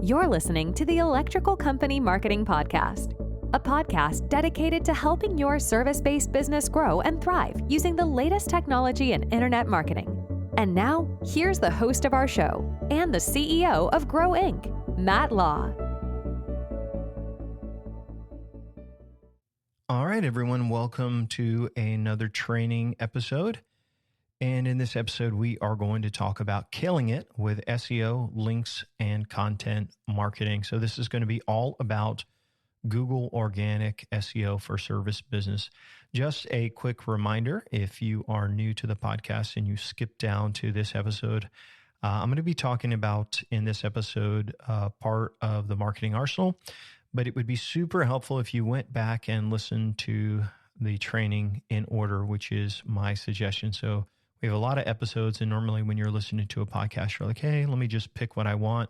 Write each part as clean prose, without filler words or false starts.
You're listening to the Electrical Company Marketing Podcast, a podcast dedicated to helping your service-based business grow and thrive using the latest technology in internet marketing. And now, here's the host of our show and the CEO of Grow Inc., Matt Law. All right, everyone, welcome to another training episode. And in this episode, we are going to talk about killing it with SEO, links, and content marketing. So this is going to be all about Google organic SEO for service business. Just a quick reminder, if you are new to the podcast and you skip down to this episode, I'm going to be talking about in this episode part of the marketing arsenal, but it would be super helpful if you went back and listened to the training in order, which is my suggestion. So we have a lot of episodes, and normally when you're listening to a podcast, you're like, hey, let me just pick what I want.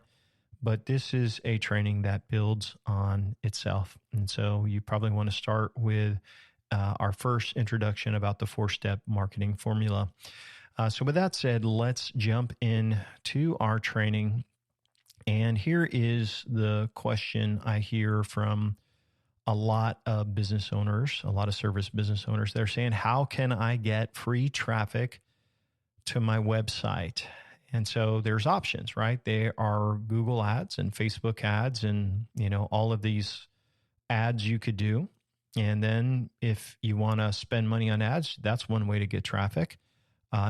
But this is a training that builds on itself. And so you probably want to start with our first introduction about the 4-step marketing formula. So with that said, let's jump into our training. And here is the question I hear from a lot of business owners, a lot of service business owners. They're saying, how can I get free traffic to my website? And so there's options, right? There are Google ads and Facebook ads and, all of these ads you could do. And then if you want to spend money on ads, that's one way to get traffic.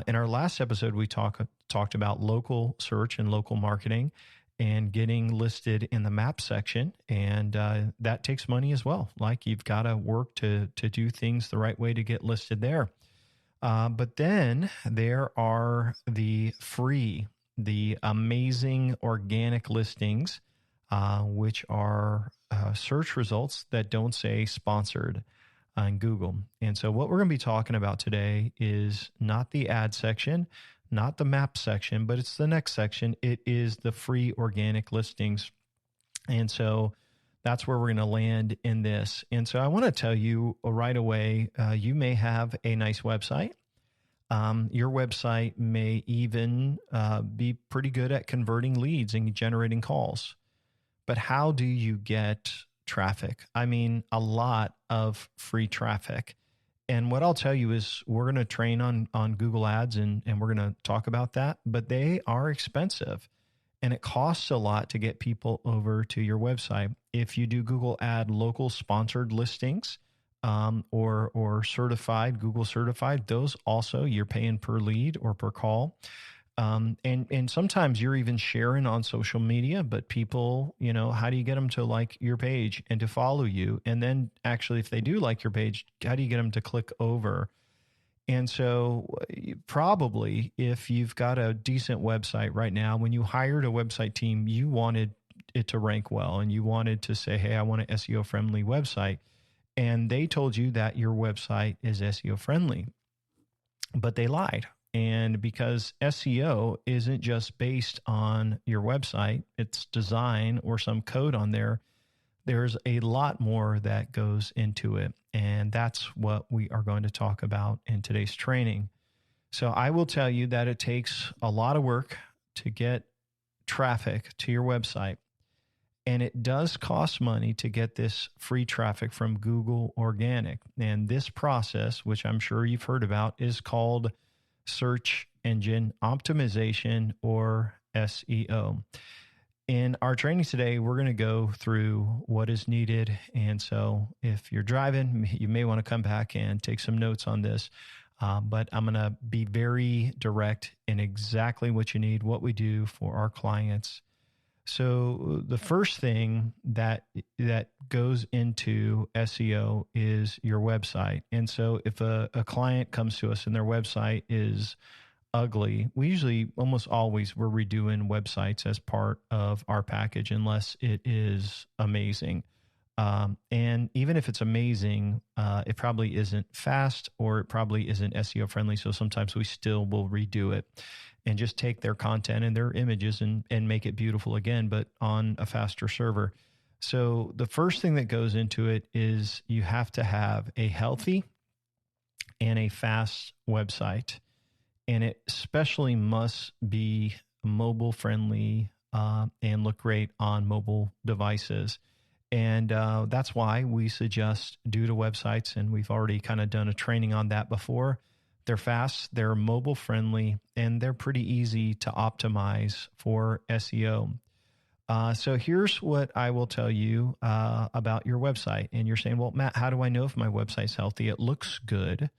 In our last episode, we talked about local search and local marketing and getting listed in the map section. And that takes money as well. Like you've got to work to do things the right way to get listed there. But then there are the amazing organic listings, which are search results that don't say sponsored on Google. And so what we're going to be talking about today is not the ad section, not the map section, but it's the next section. It is the free organic listings. And so that's where we're going to land in this. And so I want to tell you right away, you may have a nice website. Your website may even be pretty good at converting leads and generating calls. But how do you get traffic? I mean, a lot of free traffic. And what I'll tell you is we're going to train on Google Ads and we're going to talk about that, but they are expensive. And it costs a lot to get people over to your website. If you do Google Ad local sponsored listings or certified, Google certified, those also you're paying per lead or per call. And sometimes you're even sharing on social media, but people, how do you get them to like your page and to follow you? And then actually, if they do like your page, how do you get them to click over? And so probably if you've got a decent website right now, when you hired a website team, you wanted it to rank well and you wanted to say, hey, I want an SEO friendly website. And they told you that your website is SEO friendly, but they lied. And because SEO isn't just based on your website, its design or some code on there, there's a lot more that goes into it. And that's what we are going to talk about in today's training. So I will tell you that it takes a lot of work to get traffic to your website. And it does cost money to get this free traffic from Google Organic. And this process, which I'm sure you've heard about, is called search engine optimization or SEO. In our training today, we're going to go through what is needed. And so if you're driving, you may want to come back and take some notes on this. But I'm going to be very direct in exactly what you need, what we do for our clients. So the first thing that goes into SEO is your website. And so if a client comes to us and their website is ugly, we usually almost always we're redoing websites as part of our package unless it is amazing. And even if it's amazing, it probably isn't fast or it probably isn't SEO friendly. So sometimes we still will redo it and just take their content and their images and make it beautiful again, but on a faster server. So the first thing that goes into it is you have to have a healthy and a fast website. And it especially must be mobile friendly and look great on mobile devices. And that's why we suggest Duda websites. And we've already kind of done a training on that before. They're fast, they're mobile friendly, and they're pretty easy to optimize for SEO. So here's what I will tell you about your website. And you're saying, well, Matt, how do I know if my website's healthy? It looks good.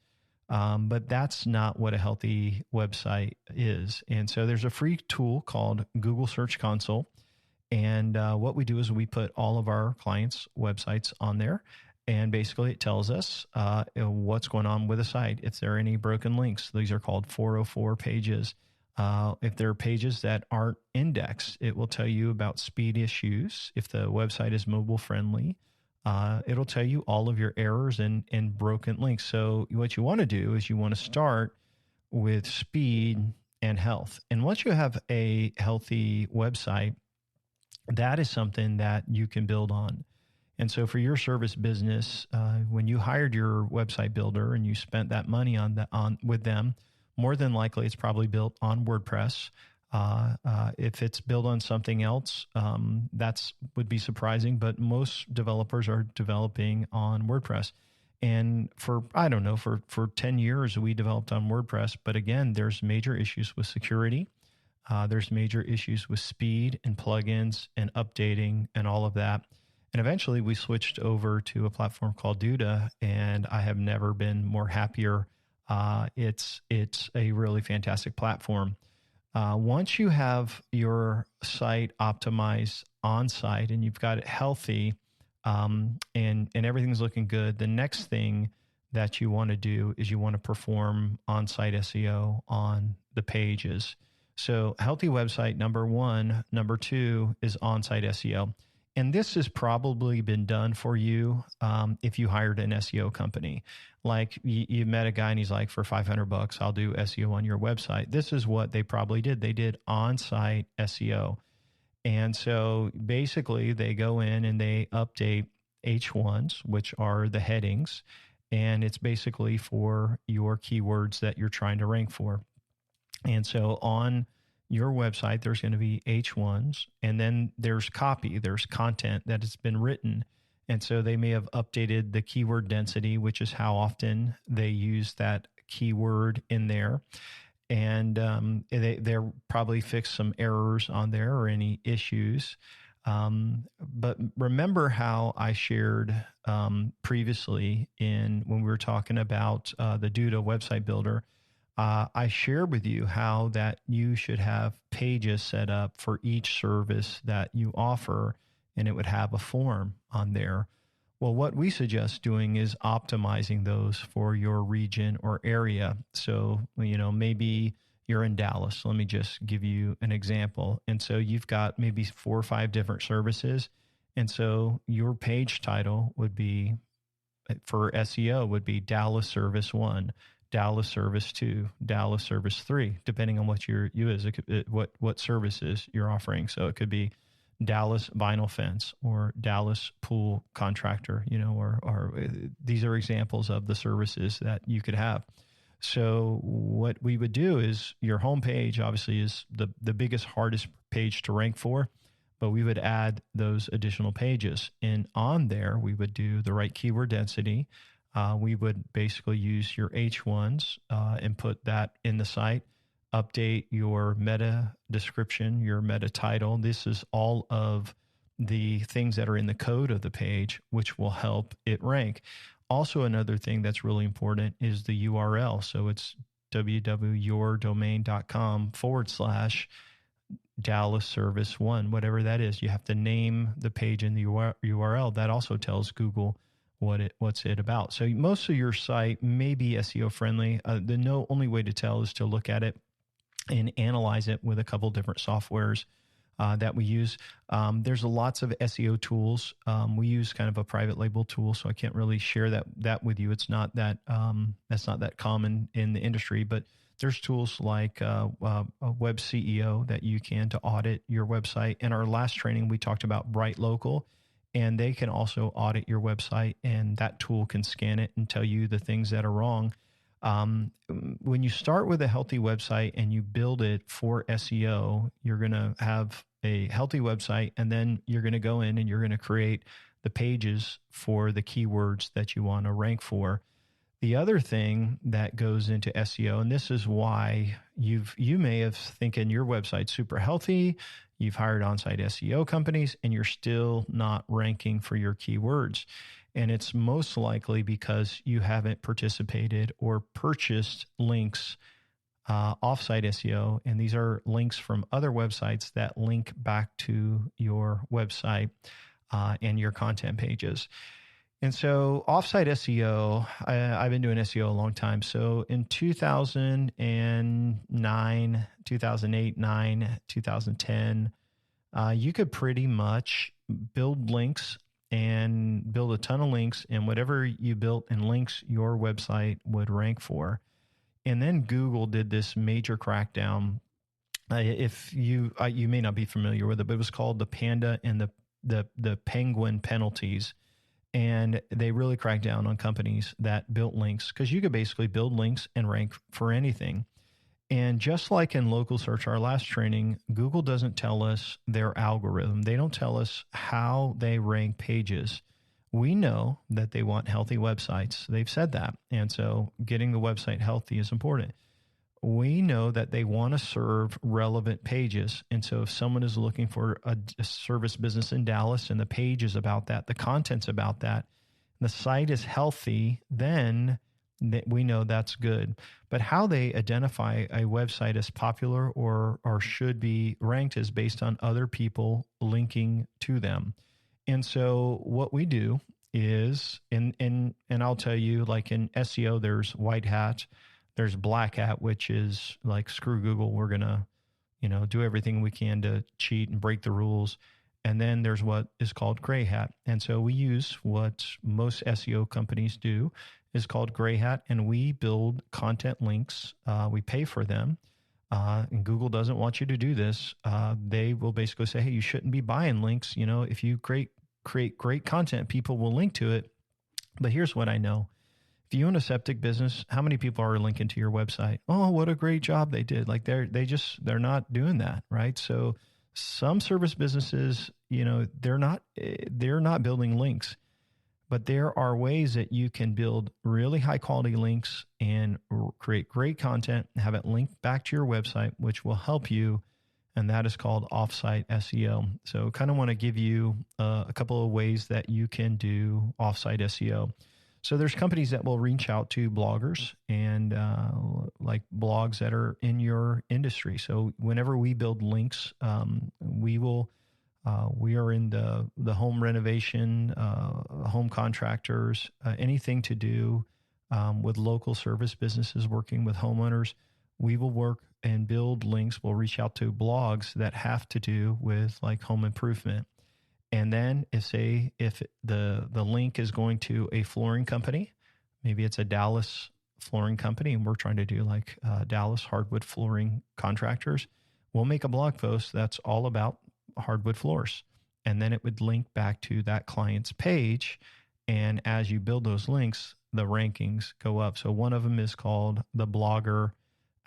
But that's not what a healthy website is. And so there's a free tool called Google Search Console. And what we do is we put all of our clients' websites on there. And basically it tells us what's going on with the site. If there are any broken links, these are called 404 pages. If there are pages that aren't indexed, it will tell you about speed issues. If the website is mobile friendly, it'll tell you all of your errors and broken links. So what you want to do is you want to start with speed and health. And once you have a healthy website, that is something that you can build on. And so for your service business, when you hired your website builder and you spent that money with them, more than likely it's probably built on WordPress. If it's built on something else, that's would be surprising, but most developers are developing on WordPress. And for 10 years, we developed on WordPress. But again, there's major issues with security. There's major issues with speed and plugins and updating and all of that. And eventually we switched over to a platform called Duda, and I have never been more happier. It's a really fantastic platform. Once you have your site optimized on site and you've got it healthy, and everything's looking good, the next thing that you want to do is you want to perform on-site SEO on the pages. So healthy website, number one. Number two is on-site SEO. And this has probably been done for you if you hired an SEO company. Like you met a guy and he's like, for $500, I'll do SEO on your website. This is what they probably did. They did on-site SEO. And so basically they go in and they update H1s, which are the headings. And it's basically for your keywords that you're trying to rank for. And so on your website, there's going to be H1s, and then there's copy, there's content that has been written. And so they may have updated the keyword density, which is how often they use that keyword in there. And they're probably fixed some errors on there or any issues. But remember how I shared previously when we were talking about the Duda website builder. I shared with you how that you should have pages set up for each service that you offer, and it would have a form on there. Well, what we suggest doing is optimizing those for your region or area. So, maybe you're in Dallas. Let me just give you an example. And so you've got maybe 4 or 5 different services. And so your page title would be, for SEO, would be Dallas Service 1. Dallas Service 2, Dallas Service 3, depending on what what services you're offering. So it could be Dallas Vinyl Fence or Dallas Pool Contractor, or these are examples of the services that you could have. So what we would do is your homepage obviously is the biggest, hardest page to rank for, but we would add those additional pages. And on there, we would do the right keyword density. We would basically use your H1s and put that in the site, update your meta description, your meta title. This is all of the things that are in the code of the page, which will help it rank. Also, another thing that's really important is the URL. So it's www.yourdomain.com/Dallas Service 1, whatever that is. You have to name the page in the URL. That also tells Google what's it about. So most of your site may be SEO friendly. The only way to tell is to look at it and analyze it with a couple different softwares that we use. There's lots of SEO tools. We use kind of a private label tool, so I can't really share that with you. It's not that that's not that common in the industry, but there's tools like a Web CEO that you can to audit your website. In our last training, we talked about Bright Local. And they can also audit your website, and that tool can scan it and tell you the things that are wrong. When you start with a healthy website and you build it for SEO, you're going to have a healthy website, and then you're going to go in and you're going to create the pages for the keywords that you want to rank for. The other thing that goes into SEO, and this is why you may have thinking your website's super healthy, you've hired on-site SEO companies, and you're still not ranking for your keywords. And it's most likely because you haven't participated or purchased links offsite SEO. And these are links from other websites that link back to your website and your content pages. And so offsite SEO, I've been doing SEO a long time. So in 2009, 2008, 9, 2010, you could pretty much build links and build a ton of links, and whatever you built in links, your website would rank for. And then Google did this major crackdown. If you may not be familiar with it, but it was called the Panda and the Penguin penalties. And they really cracked down on companies that built links, because you could basically build links and rank for anything. And just like in local search, our last training, Google doesn't tell us their algorithm. They don't tell us how they rank pages. We know that they want healthy websites. They've said that. And so getting the website healthy is important. We know that they want to serve relevant pages. And so if someone is looking for a service business in Dallas and the page is about that, the content's about that, the site is healthy, then we know that's good. But how they identify a website as popular or should be ranked is based on other people linking to them. And so what we do is, and I'll tell you, like in SEO, there's white hat, there's black hat, which is like, screw Google, we're going to, do everything we can to cheat and break the rules. And then there's what is called gray hat. And so we use what most SEO companies do is called gray hat, and we build content links. We pay for them. And Google doesn't want you to do this. They will basically say, hey, you shouldn't be buying links. If you create great content, people will link to it. But here's what I know. If you own a septic business, how many people are linking to your website? Oh, what a great job they did. Like they're not doing that, right? So some service businesses, they're not building links, but there are ways that you can build really high quality links and create great content, have it linked back to your website, which will help you. And that is called offsite SEO. So kind of want to give you a couple of ways that you can do offsite SEO. So there's companies that will reach out to bloggers and like blogs that are in your industry. So whenever we build links, we are in the home renovation, home contractors, anything to do with local service businesses working with homeowners. We will work and build links. We'll reach out to blogs that have to do with like home improvement. And then if the link is going to a flooring company, maybe it's a Dallas flooring company, and we're trying to do like Dallas hardwood flooring contractors, we'll make a blog post that's all about hardwood floors. And then it would link back to that client's page. And as you build those links, the rankings go up. So one of them is called the blogger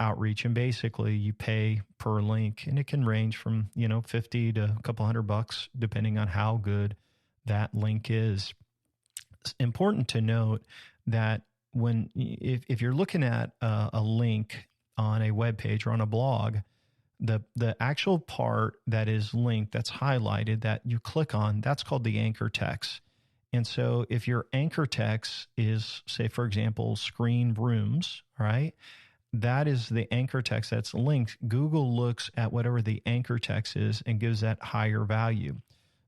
outreach. And basically you pay per link, and it can range from, $50 to a couple $100 depending on how good that link is. It's important to note that if you're looking at a link on a web page or on a blog, the actual part that is linked, that's highlighted, that you click on, that's called the anchor text. And so if your anchor text is, say, for example, screen rooms, right? That is the anchor text that's linked. Google looks at whatever the anchor text is and gives that higher value.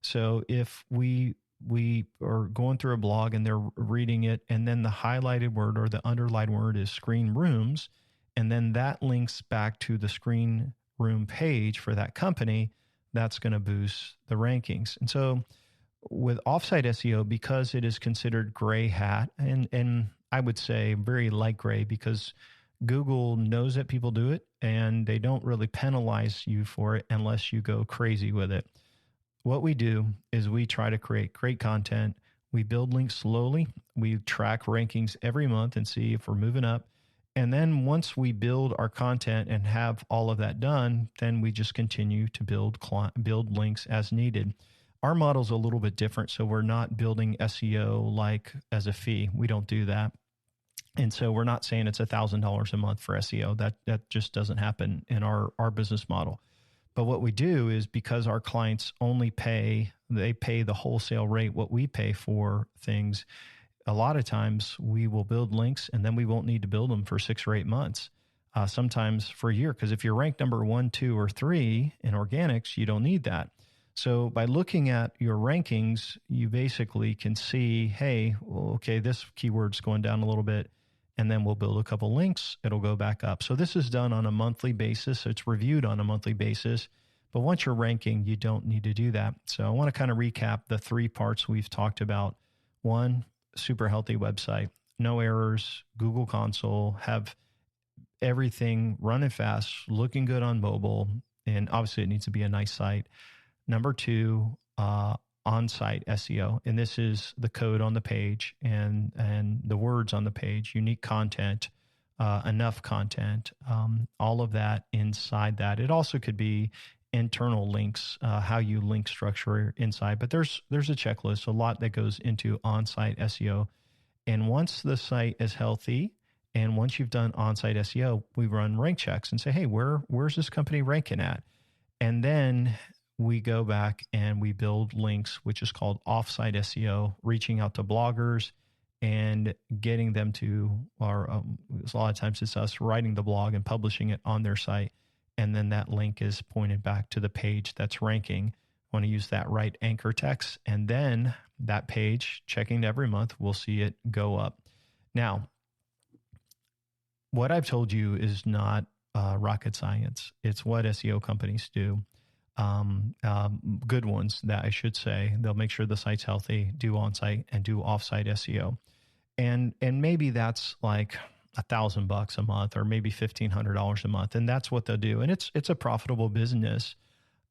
So if we are going through a blog and they're reading it, and then the highlighted word or the underlined word is screen rooms, and then that links back to the screen room page for that company, that's going to boost the rankings. And so with offsite SEO, because it is considered gray hat, and I would say very light gray, because Google knows that people do it and they don't really penalize you for it unless you go crazy with it. What we do is we try to create great content. We build links slowly. We track rankings every month and see if we're moving up. And then once we build our content and have all of that done, then we just continue to build links as needed. Our model's a little bit different. So we're not building SEO like as a fee. We don't do that. And so we're not saying it's $1,000 a month for SEO. That just doesn't happen in our business model. But what we do is, because our clients only pay the wholesale rate, what we pay for things, a lot of times we will build links and then we won't need to build them for 6 or 8 months, sometimes for a year. Because if you're ranked number 1, 2, or 3 in organics, you don't need that. So by looking at your rankings, you basically can see, hey, well, okay, this keyword's going down a little bit, and then we'll build a couple links. It'll go back up. So this is done on a monthly basis. So it's reviewed on a monthly basis. But once you're ranking, you don't need to do that. So I want to kind of recap the 3 parts we've talked about. 1, super healthy website, no errors, Google console, have everything running fast, looking good on mobile. And obviously it needs to be a nice site. Number 2, on-site SEO. And this is the code on the page and the words on the page, unique content, enough content, all of that inside that. It also could be internal links, how you link structure inside, but there's a checklist, a lot that goes into on-site SEO. And once the site is healthy, and once you've done on-site SEO, we run rank checks and say, hey, where's this company ranking at? And then we go back and we build links, which is called off-site SEO, reaching out to bloggers and getting them to, or a lot of times it's us writing the blog and publishing it on their site. And then that link is pointed back to the page that's ranking. Want to use that right anchor text. And then that page, checking every month, we'll see it go up. Now, what I've told you is not rocket science. It's what SEO companies do. Good ones, that I should say. They'll make sure the site's healthy, do on-site and do off-site SEO. And maybe that's like $1,000 a month, or maybe $1,500 a month. And that's what they'll do. And it's a profitable business.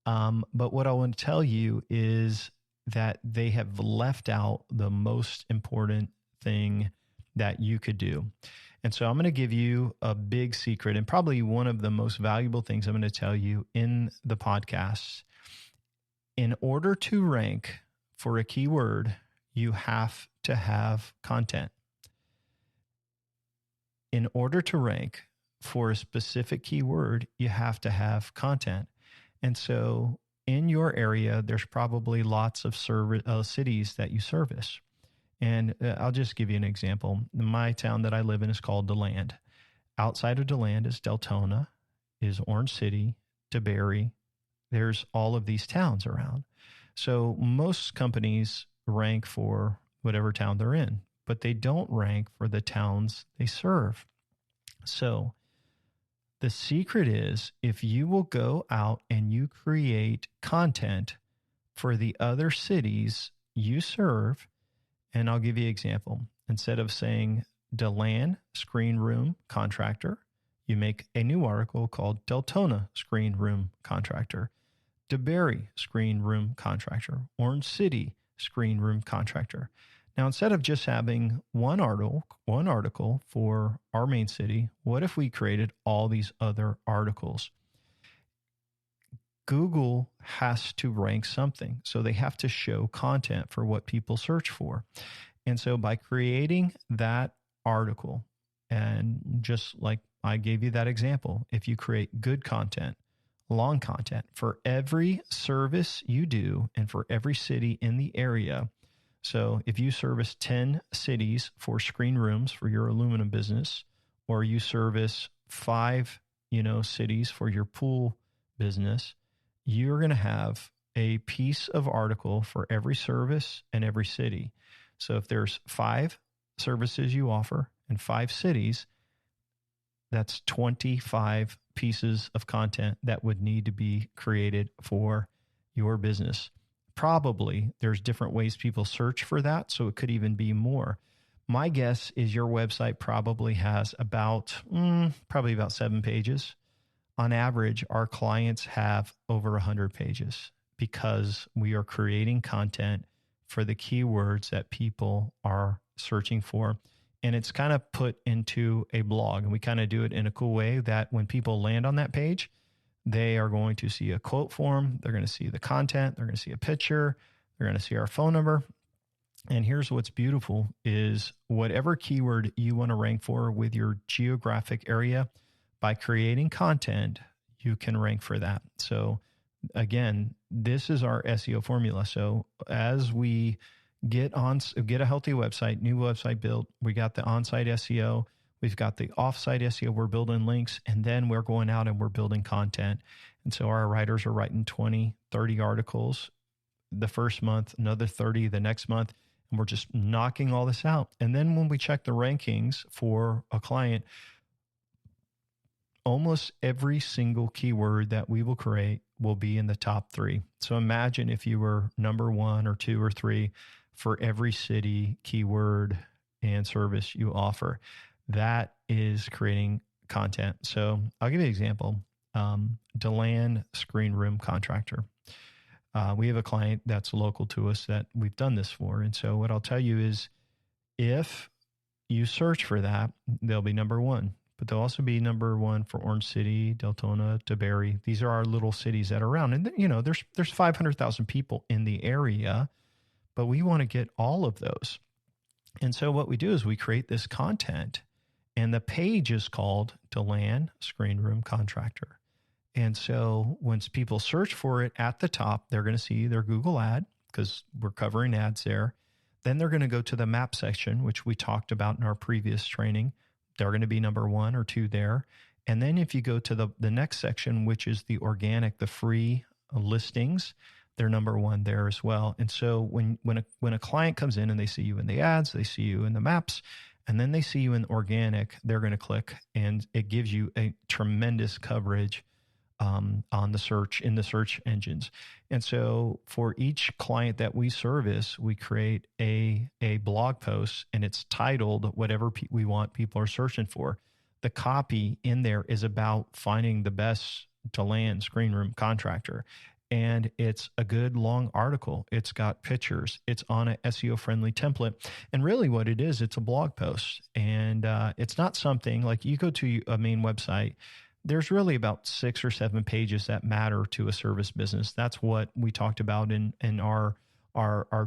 But what I want to tell you is that they have left out the most important thing that you could do. And so I'm going to give you a big secret, and probably one of the most valuable things I'm going to tell you in the podcast. In order to rank for a keyword, you have to have content. In order to rank for a specific keyword, you have to have content. And so in your area, there's probably lots of cities that you service. And I'll just give you an example. My town that I live in is called DeLand. Outside of DeLand is Deltona, is Orange City, DeBerry. There's all of these towns around. So most companies rank for whatever town they're in, but they don't rank for the towns they serve. So the secret is, if you will go out and you create content for the other cities you serve, and I'll give you an example. Instead of saying DeLand Screen Room Contractor, you make a new article called Deltona Screen Room Contractor, DeBerry Screen Room Contractor, Orange City Screen Room Contractor. Now, instead of just having one article for our main city, what if we created all these other articles? Google has to rank something. So they have to show content for what people search for. And so by creating that article, and just like I gave you that example, if you create good content, long content for every service you do and for every city in the area. So if you service 10 cities for screen rooms for your aluminum business, or you service 5, cities for your pool business, you're going to have a piece of article for every service and every city. So if there's 5 services you offer and 5 cities, that's 25 pieces of content that would need to be created for your business. Probably there's different ways people search for that, so it could even be more. My guess is your website probably has about 7 pages. On average, our clients have over 100 pages because we are creating content for the keywords that people are searching for. and it's kind of put into a blog. And we kind of do it in a cool way that when people land on that page, they are going to see a quote form. They're going to see the content. They're going to see a picture. They're going to see our phone number. And here's what's beautiful is whatever keyword you want to rank for with your geographic area, by creating content, you can rank for that. So again, this is our SEO formula. So as we get a healthy website, new website built, we got the on-site SEO, we've got the off-site SEO, we're building links, and then we're going out and we're building content. And so our writers are writing 20, 30 articles the first month, another 30 the next month, and we're just knocking all this out. And then when we check the rankings for a client, almost every single keyword that we will create will be in the top 3. So imagine if you were number 1 or 2 or 3 for every city, keyword, and service you offer. That is creating content. So I'll give you an example. DeLand Screen Room Contractor. We have a client that's local to us that we've done this for. And so what I'll tell you is if you search for that, they'll be number 1. But they'll also be number 1 for Orange City, Deltona, DeBerry. These are our little cities that are around. And, there's 500,000 people in the area, but we want to get all of those. And so what we do is we create this content, and the page is called DeLand Screen Room Contractor. And so once people search for it at the top, they're going to see their Google ad because we're covering ads there. Then they're going to go to the map section, which we talked about in our previous training. They're going to be number 1 or 2 there. And then if you go to the next section, which is the organic, the free listings, they're number 1 there as well. And so when a client comes in and they see you in the ads, they see you in the maps, and then they see you in organic, they're going to click, and it gives you a tremendous coverage on the search, in the search engines. And so for each client that we service, we create a blog post, and it's titled whatever we want people are searching for. The copy in there is about finding the best DeLand Screen Room Contractor. And it's a good long article. It's got pictures. It's on an SEO friendly template. And really what it is, it's a blog post. And it's not something like you go to a main website, there's really about 6 or 7 pages that matter to a service business. That's what we talked about in our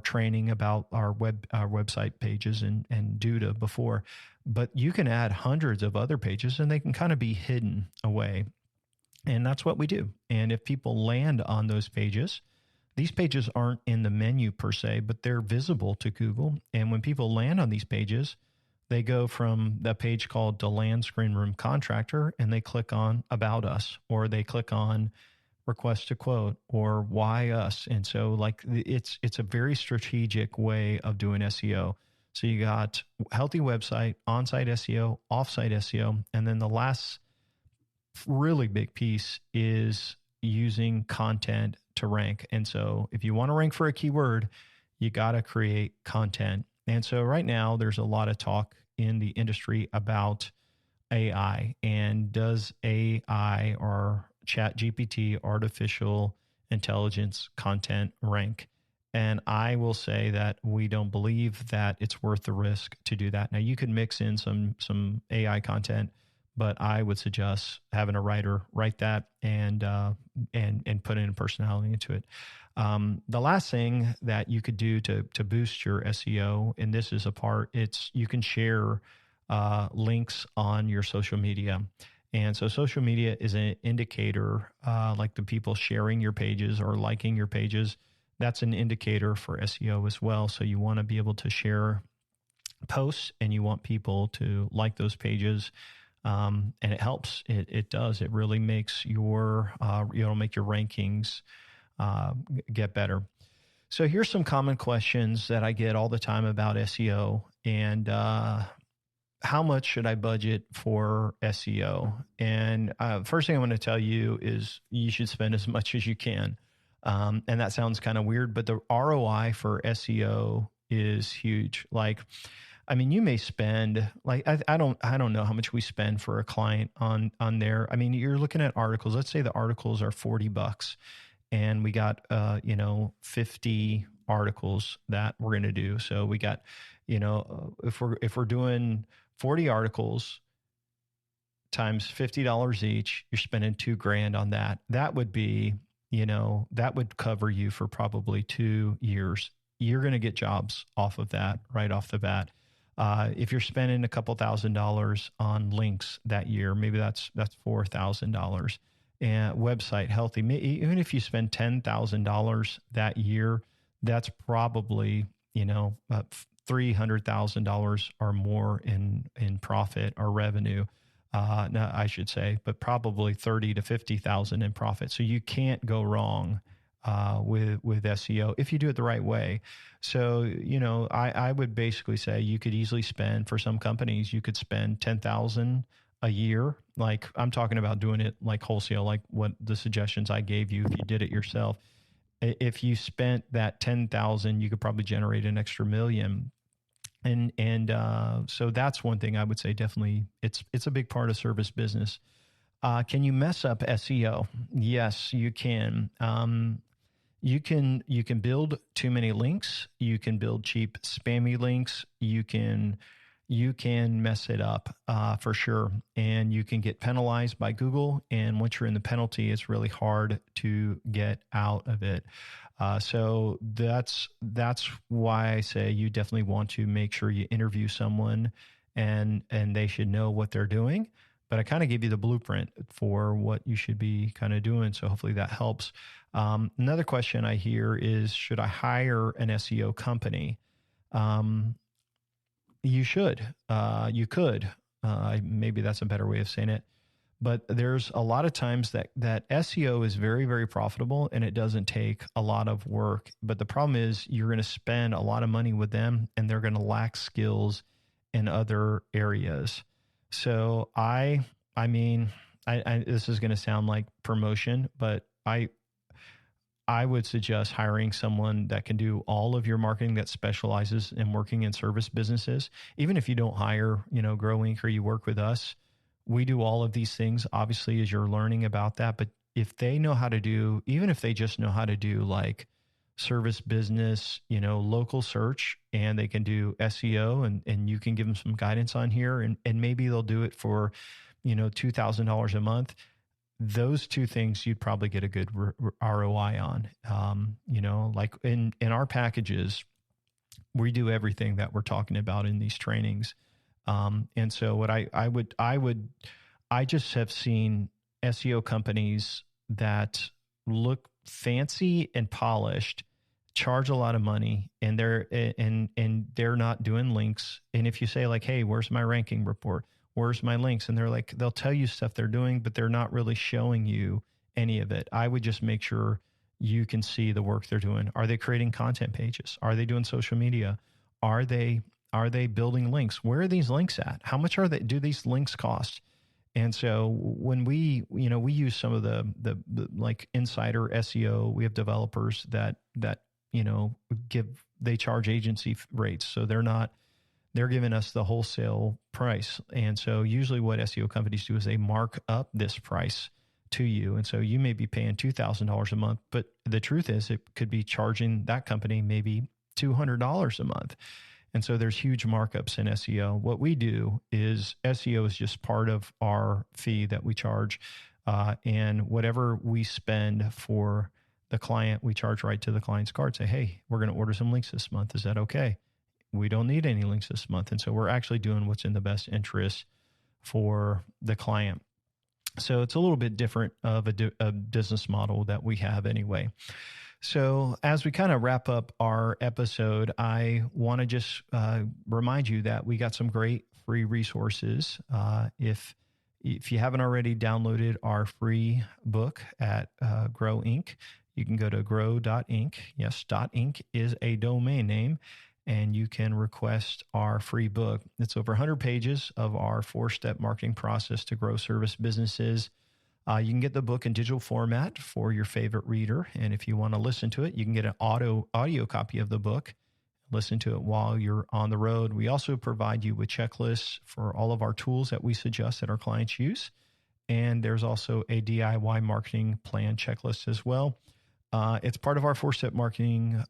training about our website pages and Duda before. But you can add hundreds of other pages, and they can kind of be hidden away. And that's what we do. And if people land on those pages, these pages aren't in the menu per se, but they're visible to Google. And when people land on these pages, they go from the page called DeLand Screen Room Contractor, and they click on About Us, or they click on Request to Quote, or Why Us. And so it's a very strategic way of doing SEO. So you got healthy website, on-site SEO, off-site SEO. And then the last really big piece is using content to rank. And so if you want to rank for a keyword, you got to create content. And so right now there's a lot of talk in the industry about AI, and does AI or ChatGPT, artificial intelligence content rank? And I will say that we don't believe that it's worth the risk to do that. Now you could mix in some AI content, but I would suggest having a writer write that and put in personality into it. The last thing that you could do to boost your SEO, and this is a part, you can share links on your social media. And so social media is an indicator, like the people sharing your pages or liking your pages. That's an indicator for SEO as well. So you want to be able to share posts, and you want people to like those pages. And it helps. It does. It really makes make your rankings get better. So here's some common questions that I get all the time about SEO, and how much should I budget for SEO? And first thing I want to tell you is you should spend as much as you can. And that sounds kind of weird, but the ROI for SEO is huge. You may spend I don't know how much we spend for a client on there. You're looking at articles. Let's say the articles are $40, and we got 50 articles that we're going to do. So we got if we're doing 40 articles times $50 each, you're spending $2,000 on that. That would be, that would cover you for probably 2 years. You're going to get jobs off of that right off the bat. If you're spending a couple $1,000s on links that year, maybe that's $4,000. And website healthy, even if you spend $10,000 that year, that's probably, $300,000 or more in profit or revenue. No, I should say, but probably 30 to 50,000 in profit. So you can't go wrong with SEO if you do it the right way. So, I would basically say you could easily spend, for some companies, you could spend 10,000 a year. Like I'm talking about doing it like wholesale, like what the suggestions I gave you, if you did it yourself. If you spent that 10,000, you could probably generate an extra $1 million. And so that's one thing I would say, definitely it's a big part of service business. Can you mess up SEO? Yes, you can. You can build too many links. You can build cheap spammy links. You can mess it up for sure, and you can get penalized by Google. And once you're in the penalty, it's really hard to get out of it. So that's why I say you definitely want to make sure you interview someone, and they should know what they're doing. But I kind of gave you the blueprint for what you should be kind of doing. So hopefully that helps. Another question I hear is, should I hire an SEO company? You should. You could. Maybe that's a better way of saying it. But there's a lot of times that SEO is very, very profitable and it doesn't take a lot of work. But the problem is you're going to spend a lot of money with them and they're going to lack skills in other areas. So I mean, this is going to sound like promotion, but I would suggest hiring someone that can do all of your marketing, that specializes in working in service businesses. Even if you don't hire, Grow Inc. or you work with us, we do all of these things, obviously, as you're learning about that. But if they know how to do, even if they just know how to do like service business, local search, and they can do SEO, and you can give them some guidance on here, and maybe they'll do it for, $2,000 a month. Those two things you'd probably get a good ROI on. Like in our packages, we do everything that we're talking about in these trainings. And so what I just have seen SEO companies that look fancy and polished, charge a lot of money, and they're not doing links. And if you say like, hey, where's my ranking report? Where's my links? And they'll tell you stuff they're doing, but they're not really showing you any of it. I would just make sure you can see the work they're doing. Are they creating content pages? Are they doing social media? Are they building links? Where are these links at? How much do these links cost? And so when we use some of the like insider SEO, we have developers that they charge agency rates. So they're giving us the wholesale price. And so usually what SEO companies do is they mark up this price to you. And so you may be paying $2,000 a month, but the truth is it could be charging that company maybe $200 a month. And so there's huge markups in SEO. What we do is SEO is just part of our fee that we charge. And whatever we spend for the client, we charge right to the client's card. Say, hey, we're going to order some links this month. Is that okay? We don't need any links this month. And so we're actually doing what's in the best interest for the client. So it's a little bit different of a business model that we have anyway. So as we kind of wrap up our episode, I want to just remind you that we got some great free resources. If you haven't already downloaded our free book at Grow Inc., you can go to grow.inc. Yes, .inc is a domain name, and you can request our free book. It's over 100 pages of our 4-step marketing process to grow service businesses. You can get the book in digital format for your favorite reader. And if you want to listen to it, you can get an audio copy of the book. Listen to it while you're on the road. We also provide you with checklists for all of our tools that we suggest that our clients use. And there's also a DIY marketing plan checklist as well. It's part of our 4-step marketing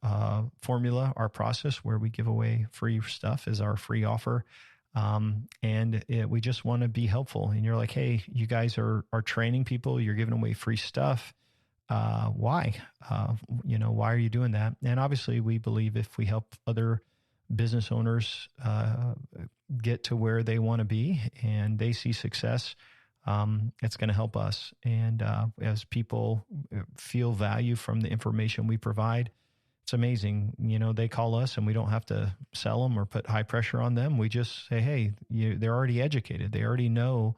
formula, our process where we give away free stuff as our free offer. We just want to be helpful. And you're like, hey, you guys are training people. You're giving away free stuff. Why? Why are you doing that? And obviously we believe if we help other business owners get to where they want to be and they see success, it's going to help us. And as people feel value from the information we provide, it's amazing. They call us and we don't have to sell them or put high pressure on them. We just say, hey, they're already educated. They already know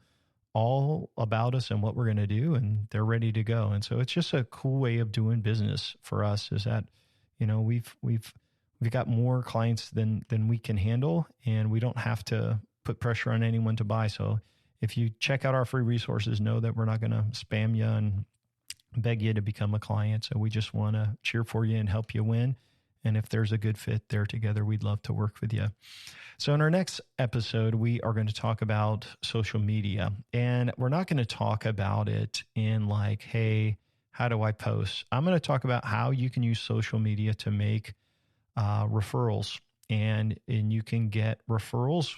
all about us and what we're going to do, and they're ready to go. And so it's just a cool way of doing business for us, is that, we've got more clients than we can handle, and we don't have to put pressure on anyone to buy. So if you check out our free resources, know that we're not going to spam you and beg you to become a client. So we just want to cheer for you and help you win. And if there's a good fit there together, we'd love to work with you. So in our next episode, we are going to talk about social media, and we're not going to talk about it in like, hey, how do I post? I'm going to talk about how you can use social media to make referrals, and you can get referrals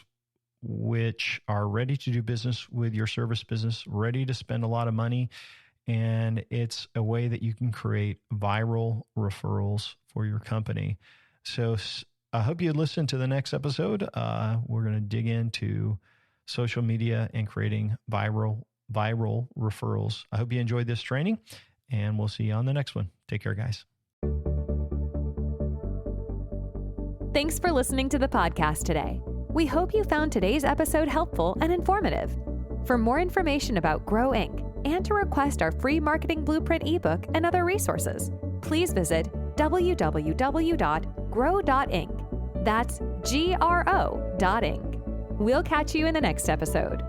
which are ready to do business with your service business, ready to spend a lot of money. And it's a way that you can create viral referrals for your company. So I hope you listen to the next episode. We're going to dig into social media and creating viral referrals. I hope you enjoyed this training, and we'll see you on the next one. Take care, guys. Thanks for listening to the podcast today. We hope you found today's episode helpful and informative. For more information about Grow Inc. and to request our free marketing blueprint ebook and other resources, please visit www.grow.inc. That's GRO.inc. We'll catch you in the next episode.